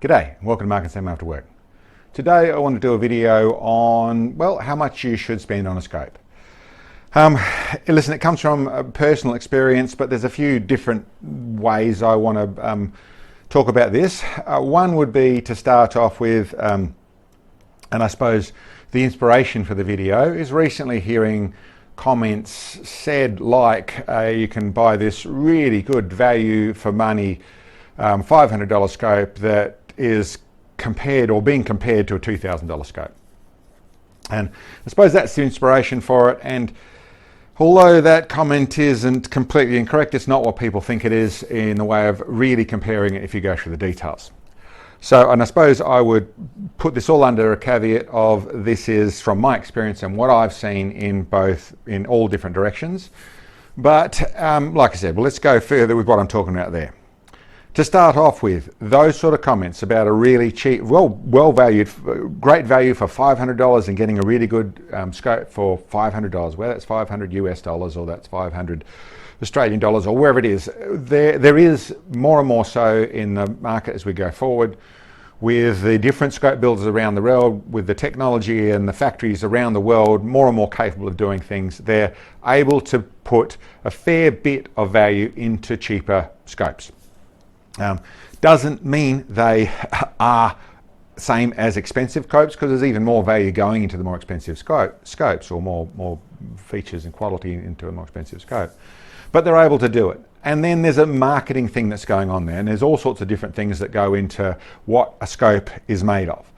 G'day, welcome to Mark and Sam After Work. Today I want to do a video on, well, how much you should spend on a scope. Listen, it comes from a personal experience, but there's a few different ways I want to talk about this. One would be to start off with, and I suppose the inspiration for the video is recently hearing comments said like, you can buy this really good value for money $500 scope that is compared or being compared to a $2,000 scope. And I suppose that's the inspiration for it. And although that comment isn't completely incorrect, it's not what people think it is in the way of really comparing it if you go through the details. So, and I suppose I would put this all under a caveat of this is from my experience and what I've seen in all different directions. But like I said, well, let's go further with what I'm talking about there. To start off with, those sort of comments about a really cheap, well valued, great value for $500 and getting a really good scope for $500, whether that's 500 US dollars or that's 500 Australian dollars or wherever it is, there is more and more so in the market as we go forward with the different scope builders around the world, with the technology and the factories around the world more and more capable of doing things. They're able to put a fair bit of value into cheaper scopes. Doesn't mean they are same as expensive scopes, because there's even more value going into the more expensive scopes or more features and quality into a more expensive scope. But they're able to do it. And then there's a marketing thing that's going on there, and there's all sorts of different things that go into what a scope is made of.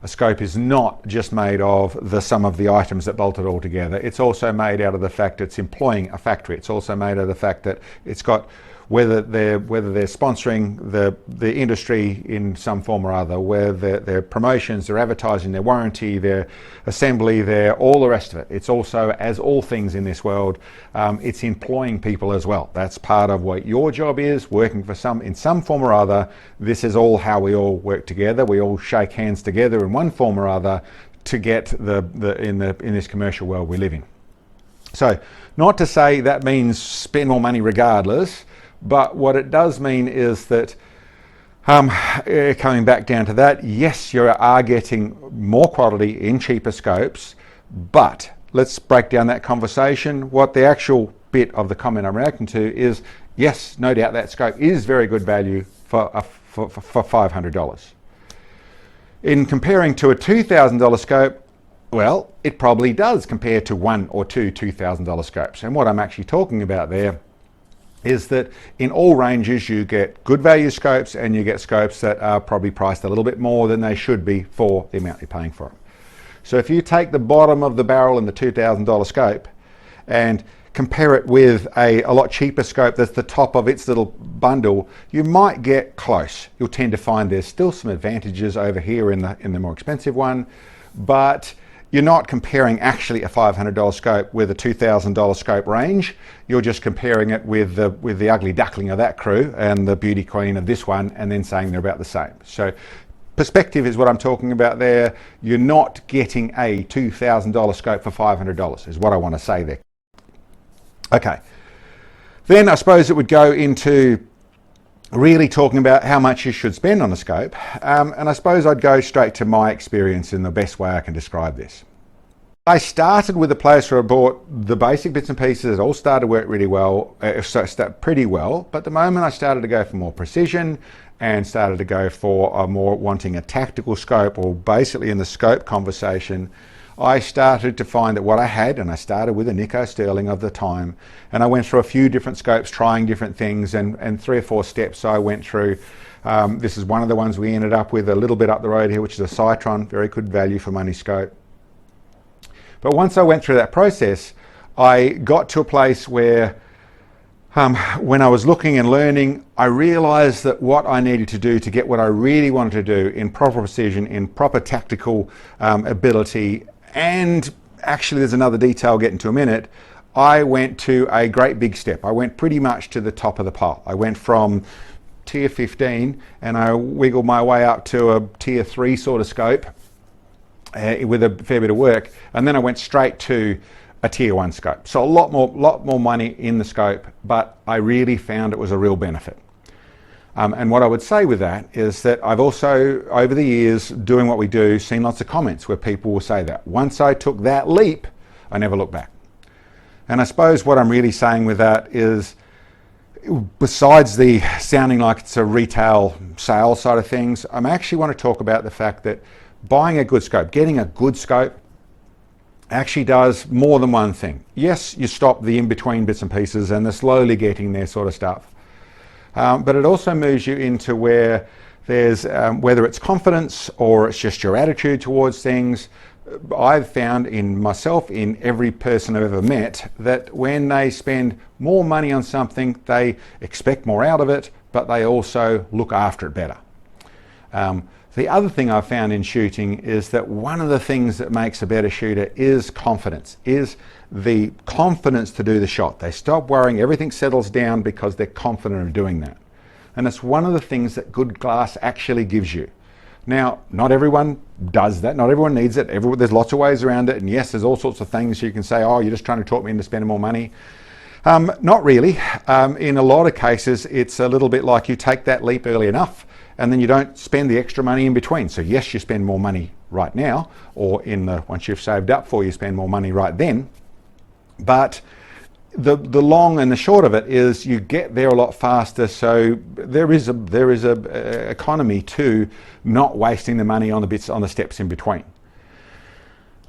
A scope is not just made of the sum of the items that bolt it all together. It's also made out of the fact that it's employing a factory. It's also made out of the fact that it's got whether they're sponsoring the industry in some form or other, whether their promotions, their advertising, their warranty, their assembly, their all the rest of it. It's also, as all things in this world, it's employing people as well. That's part of what your job is, working for in some form or other. This is all how we all work together. We all shake hands together in one form or other to get in this commercial world we live in. So, not to say that means spend more money regardless. But what it does mean is that, coming back down to that, yes, you are getting more quality in cheaper scopes, but let's break down that conversation. What the actual bit of the comment I'm reacting to is, yes, no doubt that scope is very good value for $500. In comparing to a $2,000 scope, well, it probably does compare to one or two $2,000 scopes. And what I'm actually talking about there is that in all ranges you get good value scopes and you get scopes that are probably priced a little bit more than they should be for the amount you're paying for them. So if you take the bottom of the barrel in the $2,000 scope and compare it with a lot cheaper scope that's the top of its little bundle, you might get close. You'll tend to find there's still some advantages over here in the more expensive one, but you're not comparing actually a $500 scope with a $2,000 scope range. You're just comparing it with the ugly duckling of that crew and the beauty queen of this one, and then saying they're about the same. So perspective is what I'm talking about there. You're not getting a $2,000 scope for $500 is what I want to say there. Okay. Then I suppose it would go into really talking about how much you should spend on a scope, and I suppose I'd go straight to my experience in the best way I can describe this. I started with a place where I bought the basic bits and pieces. It all started to work really well, pretty well, but the moment I started to go for more precision and started to go for more wanting a tactical scope, or basically in the scope conversation, I started to find that what I had, and I started with a Nico Sterling of the time, and I went through a few different scopes, trying different things, and 3 or 4 steps I went through. This is one of the ones we ended up with a little bit up the road here, which is a Citron, very good value for money scope. But once I went through that process, I got to a place where when I was looking and learning, I realized that what I needed to do to get what I really wanted to do in proper precision, in proper tactical ability, and actually there's another detail I'll get into a minute, I went to a great big step. I went pretty much to the top of the pile. I went from tier 15 and I wiggled my way up to a tier 3 sort of scope with a fair bit of work, and then I went straight to a tier 1 scope. So a lot more money in the scope, but I really found it was a real benefit. And what I would say with that is that I've also, over the years, doing what we do, seen lots of comments where people will say that once I took that leap, I never looked back. And I suppose what I'm really saying with that is, besides the sounding like it's a retail sales side of things, I actually want to talk about the fact that buying a good scope, getting a good scope, actually does more than one thing. Yes, you stop the in-between bits and pieces and the slowly getting there sort of stuff. But it also moves you into where there's, whether it's confidence or it's just your attitude towards things. I've found in myself, in every person I've ever met, that when they spend more money on something, they expect more out of it, but they also look after it better. The other thing I've found in shooting is that one of the things that makes a better shooter is confidence, is the confidence to do the shot. They stop worrying, everything settles down because they're confident of doing that. And it's one of the things that good glass actually gives you. Now, not everyone does that, not everyone needs it, there's lots of ways around it, and yes, there's all sorts of things you can say, oh, you're just trying to talk me into spending more money. Not really. In a lot of cases, it's a little bit like you take that leap early enough, and then you don't spend the extra money in between. So yes, you spend more money right now, or once you've saved up for, you spend more money right then. But the long and the short of it is you get there a lot faster. So there is a economy to not wasting the money on the steps in between.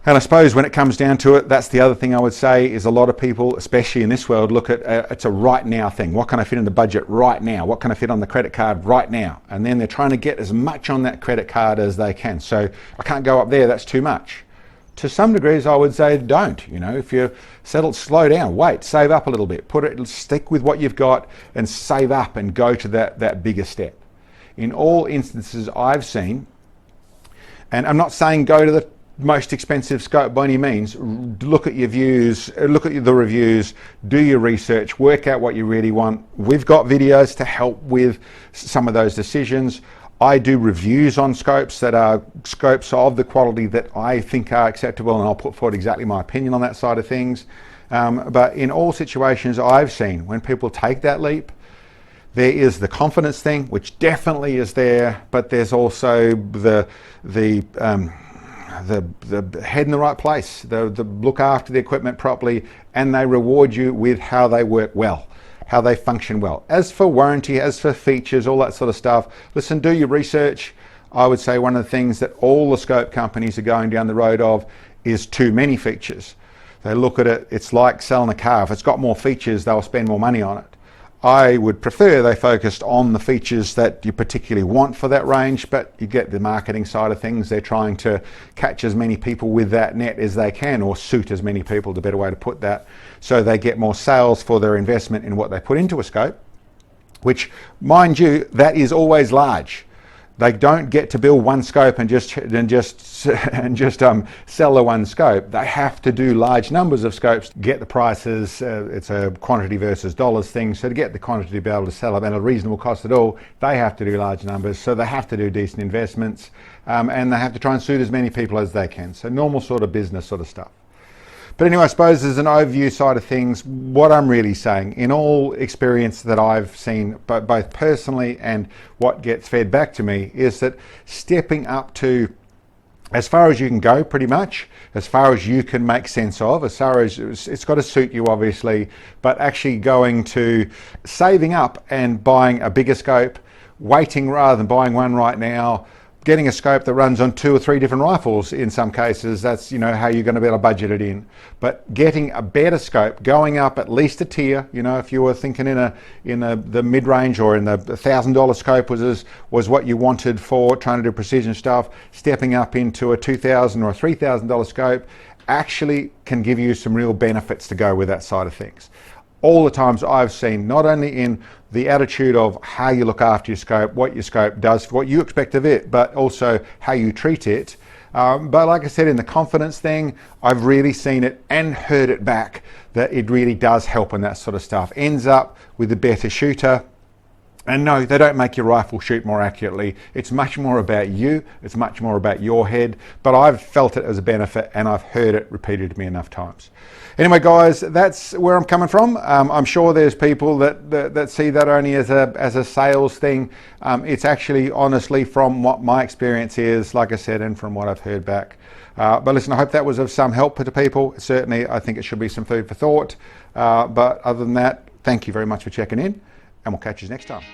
And I suppose when it comes down to it, that's the other thing I would say is a lot of people, especially in this world, look at it's a right now thing. What can I fit in the budget right now? What can I fit on the credit card right now? And then they're trying to get as much on that credit card as they can. So I can't go up there, that's too much. To some degrees, I would say don't. You know, if you're settled, slow down, wait, save up a little bit, stick with what you've got and save up and go to that bigger step. In all instances I've seen, and I'm not saying go to the most expensive scope by any means, look at your views, look at the reviews, do your research, work out what you really want. We've got videos to help with some of those decisions. I do reviews on scopes that are scopes of the quality that I think are acceptable, and I'll put forward exactly my opinion on that side of things. But in all situations I've seen, when people take that leap, there is the confidence thing, which definitely is there, but there's also the head in the right place, the look after the equipment properly, and they reward you with how they work well, how they function well. As for warranty, as for features, all that sort of stuff, listen, do your research. I would say one of the things that all the scope companies are going down the road of is too many features. They look at it, it's like selling a car. If it's got more features, they'll spend more money on it. I would prefer they focused on the features that you particularly want for that range, but you get the marketing side of things. They're trying to catch as many people with that net as they can, or suit as many people, the better way to put that, so they get more sales for their investment in what they put into a scope, which, mind you, that is always large. They don't get to build one scope and just sell the one scope. They have to do large numbers of scopes to get the prices. It's a quantity versus dollars thing. So to get the quantity to be able to sell them at a reasonable cost at all, they have to do large numbers. So they have to do decent investments, and they have to try and suit as many people as they can. So normal sort of business sort of stuff. But anyway, I suppose as an overview side of things, what I'm really saying, in all experience that I've seen, both personally and what gets fed back to me, is that stepping up to as far as you can go, pretty much, as far as you can make sense of, as far as it's got to suit you, obviously, but actually going to saving up and buying a bigger scope, waiting rather than buying one right now, getting a scope that runs on 2 or 3 different rifles in some cases. That's, you know, how you're going to be able to budget it in. But getting a better scope, going up at least a tier, you know, if you were thinking in the mid-range or in the $1,000 scope was what you wanted for trying to do precision stuff, stepping up into a $2,000 or a $3,000 scope actually can give you some real benefits to go with that side of things. All the times I've seen, not only in the attitude of how you look after your scope, what your scope does, what you expect of it, but also how you treat it. But like I said, in the confidence thing, I've really seen it and heard it back that it really does help in that sort of stuff. Ends up with a better shooter, And no, they don't make your rifle shoot more accurately. It's much more about you. It's much more about your head. But I've felt it as a benefit, and I've heard it repeated to me enough times. Anyway, guys, that's where I'm coming from. I'm sure there's people that see that only as a sales thing. It's actually, honestly, from what my experience is, like I said, and from what I've heard back. But listen, I hope that was of some help to people. Certainly, I think it should be some food for thought. But other than that, thank you very much for checking in, and we'll catch you next time.